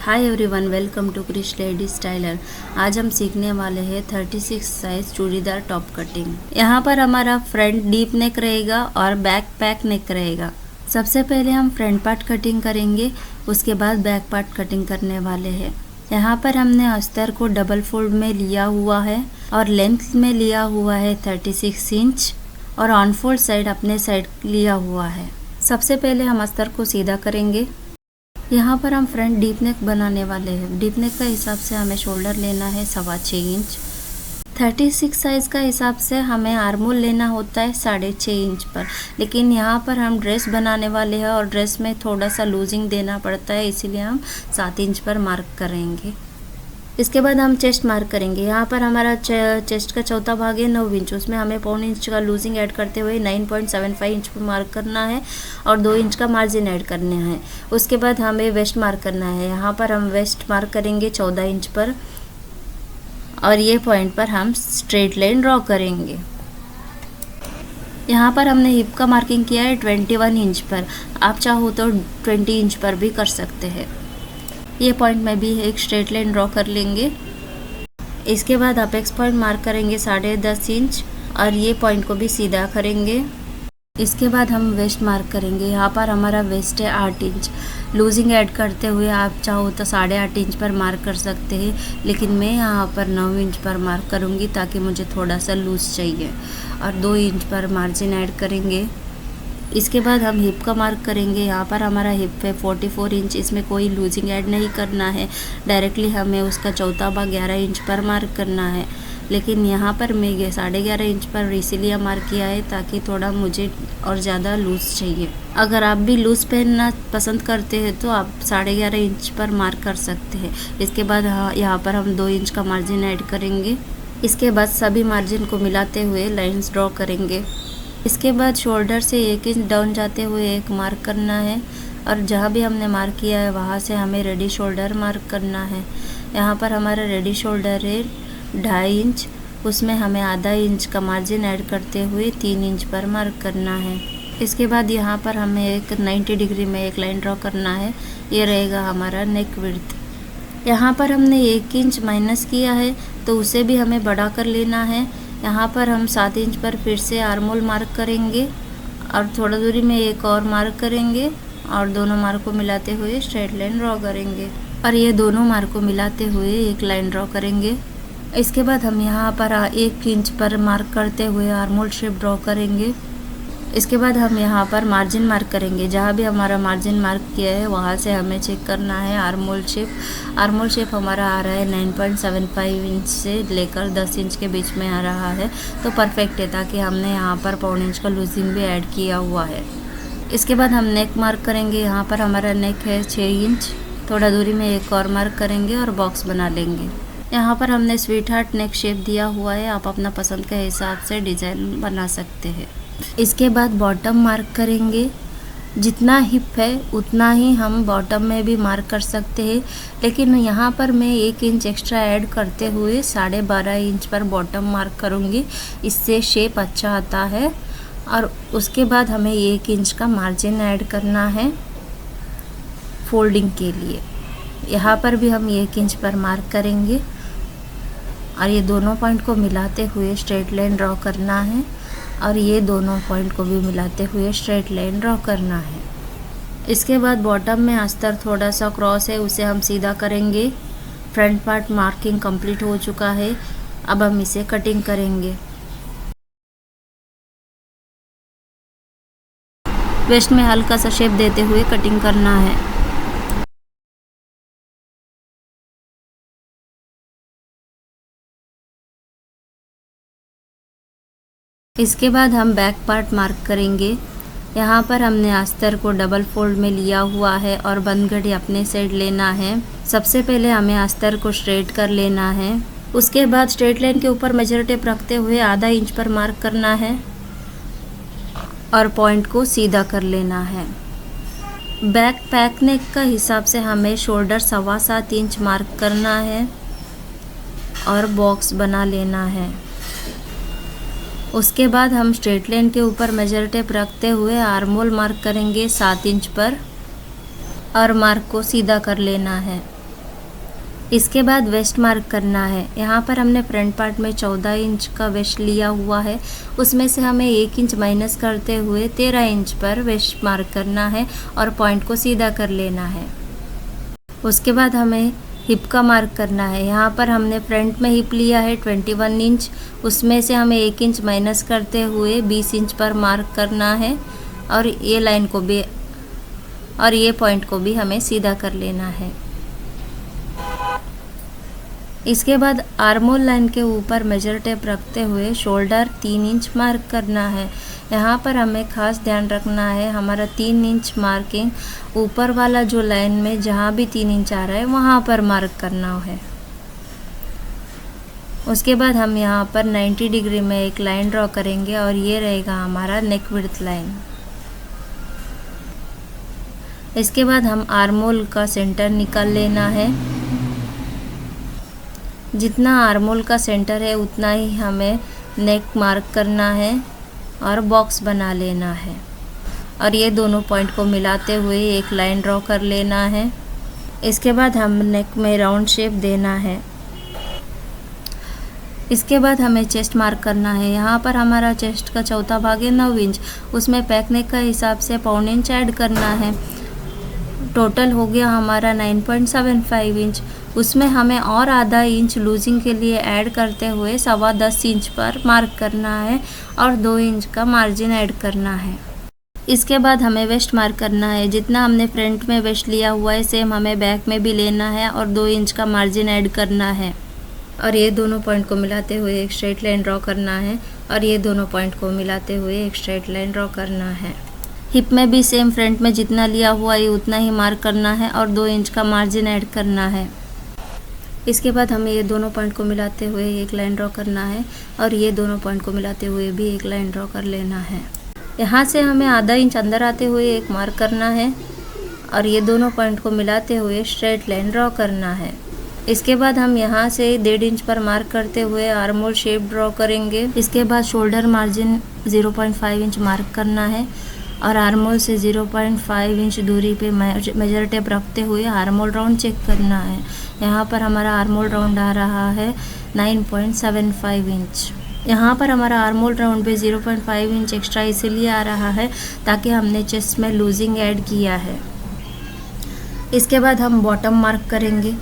Hi everyone, welcome to Krish lady styler. आज हम सीखने वाले हैं 36 साइज चूड़ीदार टॉप कटिंग। यहाँ पर हमारा फ्रंट डीप नेक रहेगा और बैक पैक नेक रहेगा। सबसे पहले हम फ्रंट पार्ट कटिंग करेंगे, उसके बाद बैक पार्ट कटिंग करने वाले हैं। यहाँ पर हमने अस्तर को डबल फोल्ड में लिया हुआ है और लेंथ में लिया हुआ है 36 इंच और ऑन फोल्ड साइड अपने साइड लिया हुआ है। सबसे पहले हम अस्तर को सीधा करेंगे। यहाँ पर हम फ्रंट डीप नेक बनाने वाले हैं। डीप नेक का हिसाब से हमें शोल्डर लेना है 6.25 इंच। 36 साइज़ का हिसाब से हमें आर्मोल लेना होता है 6.5 इंच पर, लेकिन यहाँ पर हम ड्रेस बनाने वाले हैं और ड्रेस में थोड़ा सा लूजिंग देना पड़ता है, इसीलिए हम 7 इंच पर मार्क करेंगे। इसके बाद हम चेस्ट मार्क करेंगे। यहाँ पर हमारा चेस्ट का चौथा भाग है 9 इंच, उसमें हमें 1.5 इंच का लूजिंग ऐड करते हुए 9.75 इंच पर मार्क करना है और 2 इंच का मार्जिन ऐड करना है। उसके बाद हमें वेस्ट मार्क करना है। यहाँ पर हम वेस्ट मार्क करेंगे 14 इंच पर और ये पॉइंट पर हम स्ट्रेट लाइन ड्रॉ करेंगे। यहाँ पर हमने हिप का मार्किंग किया है 21 इंच पर, आप चाहो तो 20 इंच पर भी कर सकते हैं। ये पॉइंट में भी एक स्ट्रेट लाइन ड्रॉ कर लेंगे। इसके बाद अपेक्स पॉइंट मार्क करेंगे 10.5 इंच और ये पॉइंट को भी सीधा करेंगे। इसके बाद हम वेस्ट मार्क करेंगे। यहाँ पर हमारा वेस्ट है 8 इंच। लूजिंग ऐड करते हुए आप चाहो तो 8.5 इंच पर मार्क कर सकते हैं, लेकिन मैं यहाँ पर 9 इंच पर मार्क करूँगी ताकि मुझे थोड़ा सा लूज चाहिए और 2 इंच पर मार्जिन ऐड करेंगे। इसके बाद हम हिप का मार्क करेंगे। यहाँ पर हमारा हिप है 44 इंच, इसमें कोई लूजिंग ऐड नहीं करना है, डायरेक्टली हमें उसका चौथा भाग 11 इंच पर मार्क करना है, लेकिन यहाँ पर मैं 11.5 इंच पर इसीलिए मार्क किया है ताकि थोड़ा मुझे और ज़्यादा लूज़ चाहिए। अगर आप भी लूज़ पहनना पसंद करते हैं तो आप 11.5 इंच पर मार्क कर सकते हैं। इसके बाद यहाँ पर हम 2 इंच का मार्जिन ऐड करेंगे। इसके बाद सभी मार्जिन को मिलाते हुए लाइन्स ड्रॉ करेंगे। इसके बाद शोल्डर से 1 इंच डाउन जाते हुए एक मार्क करना है और जहाँ भी हमने मार्क किया है वहाँ से हमें रेडी शोल्डर मार्क करना है। यहाँ पर हमारा रेडी शोल्डर है 2.5 इंच, उसमें हमें आधा इंच का मार्जिन ऐड करते हुए 3 इंच पर मार्क करना है। इसके बाद यहाँ पर हमें एक 90 डिग्री में एक लाइन ड्रॉ करना है। ये रहेगा हमारा नेक विड्थ। यहाँ पर हमने 1 इंच माइनस किया है तो उसे भी हमें बढ़ा कर लेना है। यहाँ पर हम 7 इंच पर फिर से आर्मोल मार्क करेंगे और थोड़ा दूरी में एक और मार्क करेंगे और दोनों मार्क को मिलाते हुए स्ट्रेट लाइन ड्रॉ करेंगे और ये दोनों मार्क को मिलाते हुए एक लाइन ड्रॉ करेंगे। इसके बाद हम यहाँ पर 1 इंच पर मार्क करते हुए आर्मोल शेप ड्रॉ करेंगे। इसके बाद हम यहाँ पर मार्जिन मार्क करेंगे। जहाँ भी हमारा मार्जिन मार्क किया है वहाँ से हमें चेक करना है आर्मोल शेप। आर्मोल शेप हमारा आ रहा है 9.75 इंच से लेकर 10 इंच के बीच में आ रहा है, तो परफेक्ट है, ताकि हमने यहाँ पर 1.5 इंच का लूजिंग भी ऐड किया हुआ है। इसके बाद हम नेक मार्क करेंगे। यहाँ पर हमारा नेक है 6 इंच, थोड़ा दूरी में एक और मार्क करेंगे और बॉक्स बना लेंगे। यहाँ पर हमने स्वीट हार्ट नेक शेप दिया हुआ है, आप अपना पसंद के हिसाब से डिज़ाइन बना सकते हैं। इसके बाद बॉटम मार्क करेंगे। जितना हिप है उतना ही हम बॉटम में भी मार्क कर सकते हैं, लेकिन यहाँ पर मैं 1 इंच एक्स्ट्रा ऐड करते हुए 12.5 इंच पर बॉटम मार्क करूँगी। इससे शेप अच्छा आता है और उसके बाद हमें 1 इंच का मार्जिन ऐड करना है फोल्डिंग के लिए। यहाँ पर भी हम 1 इंच पर मार्क करेंगे और ये दोनों पॉइंट को मिलाते हुए स्ट्रेट लाइन ड्रॉ करना है और ये दोनों पॉइंट को भी मिलाते हुए स्ट्रेट लाइन ड्रॉ करना है। इसके बाद बॉटम में अस्तर थोड़ा सा क्रॉस है, उसे हम सीधा करेंगे। फ्रंट पार्ट मार्किंग कंप्लीट हो चुका है, अब हम इसे कटिंग करेंगे। वेस्ट में हल्का सा शेप देते हुए कटिंग करना है। इसके बाद हम बैक पार्ट मार्क करेंगे। यहाँ पर हमने अस्तर को डबल फोल्ड में लिया हुआ है और बंद घड़ी अपने साइड लेना है। सबसे पहले हमें अस्तर को स्ट्रेट कर लेना है। उसके बाद स्ट्रेट लाइन के ऊपर मेजर टेप रखते हुए आधा इंच पर मार्क करना है और पॉइंट को सीधा कर लेना है। बैक पैक नेक का हिसाब से हमें शोल्डर 7.25 इंच मार्क करना है और बॉक्स बना लेना है। उसके बाद हम स्ट्रेट लाइन के ऊपर मेजर टेप रखते हुए आर्मोल मार्क करेंगे 7 इंच पर और मार्क को सीधा कर लेना है। इसके बाद वेस्ट मार्क करना है। यहाँ पर हमने फ्रंट पार्ट में 14 इंच का वेस्ट लिया हुआ है, उसमें से हमें 1 इंच माइनस करते हुए 13 इंच पर वेस्ट मार्क करना है और पॉइंट को सीधा कर लेना है। उसके बाद हमें हिप का मार्क करना है। यहाँ पर हमने फ्रंट में हिप लिया है 21 इंच, उसमें से हमें 1 इंच माइनस करते हुए 20 इंच पर मार्क करना है और ये लाइन को भी और ये पॉइंट को भी हमें सीधा कर लेना है। इसके बाद आर्मोल लाइन के ऊपर मेजर टेप रखते हुए शोल्डर 3 इंच मार्क करना है। यहाँ पर हमें खास ध्यान रखना है, हमारा 3 इंच मार्किंग ऊपर वाला जो लाइन में जहाँ भी 3 इंच आ रहा है वहाँ पर मार्क करना है। उसके बाद हम यहाँ पर 90 डिग्री में एक लाइन ड्रॉ करेंगे और ये रहेगा हमारा नेक विड्थ लाइन। इसके बाद हम आर्मोल का सेंटर निकाल लेना है। जितना आर्मोल का सेंटर है उतना ही हमें नेक मार्क करना है और बॉक्स बना लेना है और ये दोनों पॉइंट को मिलाते हुए एक लाइन ड्रॉ कर लेना है। इसके बाद हम नेक में राउंड शेप देना है। इसके बाद हमें चेस्ट मार्क करना है। यहाँ पर हमारा चेस्ट का चौथा भाग है 9 इंच, उसमें पैक नेक का हिसाब से पौन इंच ऐड करना है। टोटल हो गया हमारा 9.75 इंच, उसमें हमें और आधा इंच लूजिंग के लिए ऐड करते हुए 10.25 इंच पर मार्क करना है और 2 इंच का मार्जिन ऐड करना है। इसके बाद हमें वेस्ट मार्क करना है। जितना हमने फ्रंट में वेस्ट लिया हुआ है सेम हमें बैक में भी लेना है और 2 इंच का मार्जिन ऐड करना है और ये दोनों पॉइंट को मिलाते हुए एक स्ट्रेट लाइन ड्रॉ करना है और ये दोनों पॉइंट को मिलाते हुए एक स्ट्रेट लाइन ड्रॉ करना है। हिप में भी सेम फ्रंट में जितना लिया हुआ है उतना ही मार्क करना है और 2 इंच का मार्जिन ऐड करना है। इसके बाद हमें ये दोनों पॉइंट को मिलाते हुए एक लाइन ड्रॉ करना है और ये दोनों पॉइंट को मिलाते हुए भी एक लाइन ड्रॉ कर लेना है। यहाँ से हमें आधा इंच अंदर आते हुए एक मार्क करना है और ये दोनों पॉइंट को मिलाते हुए स्ट्रेट लाइन ड्रॉ करना है। इसके बाद हम यहाँ से 1.5 इंच पर मार्क करते हुए आर्मोल शेप ड्रॉ करेंगे। इसके बाद शोल्डर मार्जिन 0.5 इंच मार्क करना है और आर्मोल से 0.5 इंच दूरी पे मेजर टेप रखते हुए आर्मोल राउंड चेक करना है। यहाँ पर हमारा आर्मोल राउंड आ रहा है 9.75 इंच। यहाँ पर हमारा आर्मोल राउंड पे 0.5 इंच एक्स्ट्रा इसीलिए आ रहा है ताकि हमने चेस्ट में लूजिंग ऐड किया है। इसके बाद हम बॉटम मार्क करेंगे।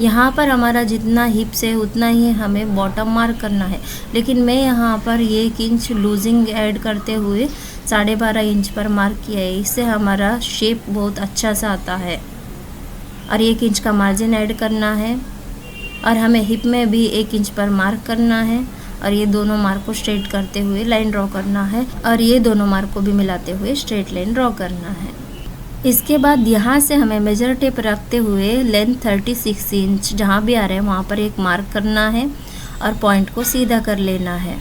यहाँ पर हमारा जितना हिप्स है उतना ही हमें बॉटम मार्क करना है, लेकिन मैं यहाँ पर 1 इंच लूजिंग ऐड करते हुए 12.5 इंच पर मार्क किया है। इससे हमारा शेप बहुत अच्छा सा आता है और 1 इंच का मार्जिन ऐड करना है और हमें हिप में भी 1 इंच पर मार्क करना है और ये दोनों मार्क को स्ट्रेट करते हुए लाइन ड्रॉ करना है और ये दोनों मार्क को भी मिलाते हुए स्ट्रेट लाइन ड्रॉ करना है। इसके बाद यहाँ से हमें मेजर टेप रखते हुए लेंथ 36 इंच जहाँ भी आ रहा है वहाँ पर एक मार्क करना है और पॉइंट को सीधा कर लेना है।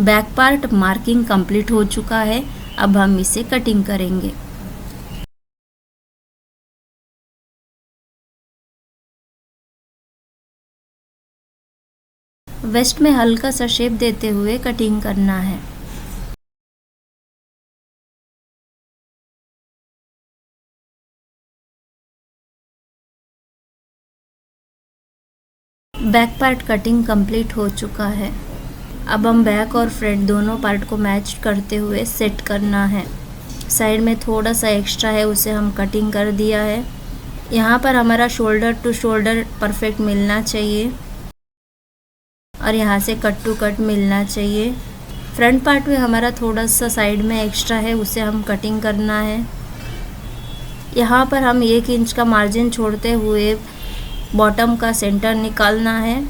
बैक पार्ट मार्किंग कंप्लीट हो चुका है, अब हम इसे कटिंग करेंगे। वेस्ट में हल्का सा शेप देते हुए कटिंग करना है। बैक पार्ट कटिंग कंप्लीट हो चुका है। अब हम बैक और फ्रंट दोनों पार्ट को मैच करते हुए सेट करना है। साइड में थोड़ा सा एक्स्ट्रा है उसे हम कटिंग कर दिया है। यहाँ पर हमारा शोल्डर टू शोल्डर परफेक्ट मिलना चाहिए और यहाँ से कट टू कट मिलना चाहिए। फ्रंट पार्ट में हमारा थोड़ा सा साइड में एक्स्ट्रा है उसे हम कटिंग करना है। यहाँ पर हम 1 इंच का मार्जिन छोड़ते हुए बॉटम का सेंटर निकालना है।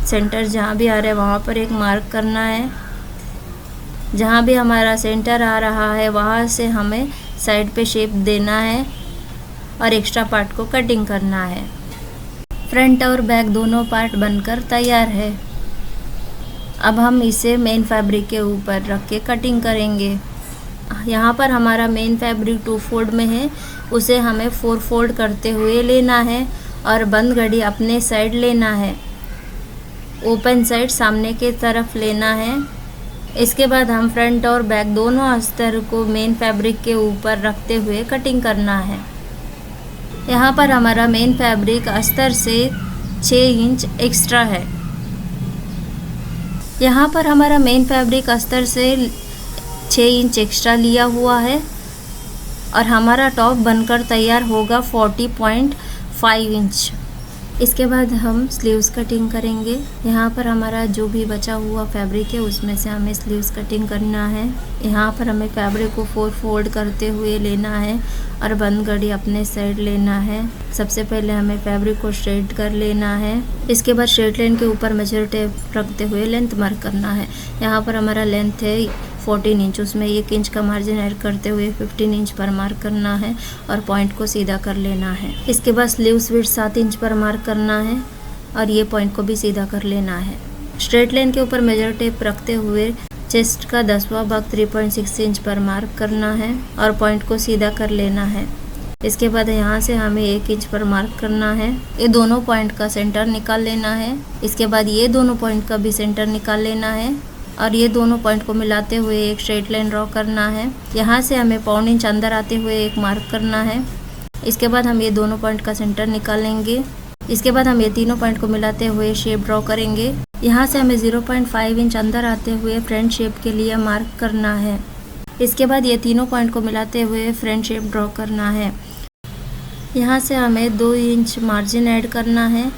सेंटर जहाँ भी आ रहा है वहाँ पर एक मार्क करना है। जहाँ भी हमारा सेंटर आ रहा है वहाँ से हमें साइड पे शेप देना है और एक्स्ट्रा पार्ट को कटिंग करना है। फ्रंट और बैक दोनों पार्ट बनकर तैयार है। अब हम इसे मेन फैब्रिक के ऊपर रख के कटिंग करेंगे। यहाँ पर हमारा मेन फैब्रिक 2 फोल्ड में है, उसे हमें 4 फोल्ड करते हुए लेना है और बंद घड़ी अपने साइड लेना है। ओपन साइड सामने के तरफ लेना है। इसके बाद हम फ्रंट और बैक दोनों अस्तर को मेन फैब्रिक के ऊपर रखते हुए कटिंग करना है। यहाँ पर हमारा मेन फैब्रिक अस्तर से 6 इंच एक्स्ट्रा है। यहाँ पर हमारा मेन फैब्रिक अस्तर से 6 इंच एक्स्ट्रा लिया हुआ है और हमारा टॉप बनकर तैयार होगा 40.5 इंच। इसके बाद हम स्लीव्स कटिंग करेंगे। यहाँ पर हमारा जो भी बचा हुआ फैब्रिक है उसमें से हमें स्लीव्स कटिंग करना है। यहाँ पर हमें फैब्रिक को 4 फोल्ड करते हुए लेना है और बंद गड़ी अपने साइड लेना है। सबसे पहले हमें फैब्रिक को स्ट्रेट कर लेना है। इसके बाद स्ट्रेट लाइन के ऊपर मेजर टेप रखते हुए लेंथ मार्क करना है। यहाँ पर हमारा लेंथ है 14 इंच, उसमें 1 इंच का मार्जिन ऐड करते हुए 15 इंच पर मार्क करना है और पॉइंट को सीधा कर लेना है। इसके बाद स्लीव्स विड्थ 7 इंच पर मार्क करना है और ये पॉइंट को भी सीधा कर लेना है। स्ट्रेट लाइन के ऊपर मेजर टेप रखते हुए चेस्ट का 10वां भाग 3.6 इंच पर मार्क करना है और पॉइंट को सीधा कर लेना है। इसके बाद यहाँ से हमें 1 इंच पर मार्क करना है। ये दोनों पॉइंट का सेंटर निकाल लेना है। इसके बाद ये दोनों पॉइंट का भी सेंटर निकाल लेना है और ये दोनों पॉइंट को मिलाते हुए एक स्ट्रेट लाइन ड्रॉ करना है। यहाँ से हमें 1/4 इंच अंदर आते हुए एक मार्क करना है। इसके बाद हम ये दोनों पॉइंट का सेंटर निकालेंगे। इसके बाद हम ये तीनों पॉइंट को मिलाते हुए शेप ड्रॉ करेंगे। यहाँ से हमें 0.5 इंच अंदर आते हुए फ्रंट शेप के लिए मार्क करना है। इसके बाद ये तीनों पॉइंट को मिलाते हुए फ्रंट शेप ड्रॉ करना है। यहाँ से हमें 2 इंच मार्जिन ऐड करना है,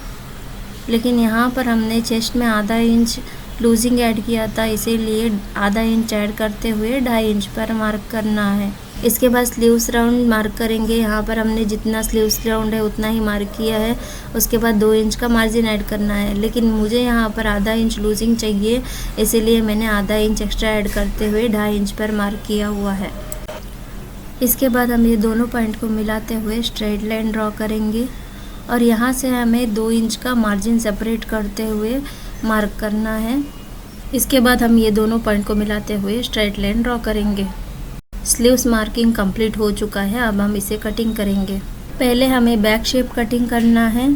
लेकिन यहाँ पर हमने चेस्ट में आधा इंच लूजिंग ऐड किया था, इसीलिए आधा इंच ऐड करते हुए 2.5 इंच पर मार्क करना है। इसके बाद स्लीव्स राउंड मार्क करेंगे। यहाँ पर हमने जितना स्लीव्स राउंड है उतना ही मार्क किया है। उसके बाद 2 इंच का मार्जिन ऐड करना है, लेकिन मुझे यहाँ पर आधा इंच लूजिंग चाहिए, इसीलिए मैंने आधा इंच एक्स्ट्रा ऐड करते हुए 2.5 इंच पर मार्क किया हुआ है। इसके बाद हम ये दोनों पॉइंट को मिलाते हुए स्ट्रेट लाइन ड्रॉ करेंगे और यहाँ से हमें 2 इंच का मार्जिन सेपरेट करते हुए मार्क करना है। इसके बाद हम ये दोनों पॉइंट को मिलाते हुए स्ट्रेट लाइन ड्रॉ करेंगे। स्लीव्स मार्किंग कंप्लीट हो चुका है। अब हम इसे कटिंग करेंगे। पहले हमें बैक शेप कटिंग करना है।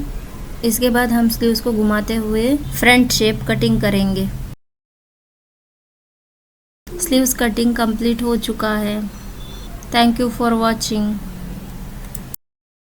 इसके बाद हम स्लीव्स को घुमाते हुए फ्रंट शेप कटिंग करेंगे। स्लीव्स कटिंग कंप्लीट हो चुका है। Thank you for watching.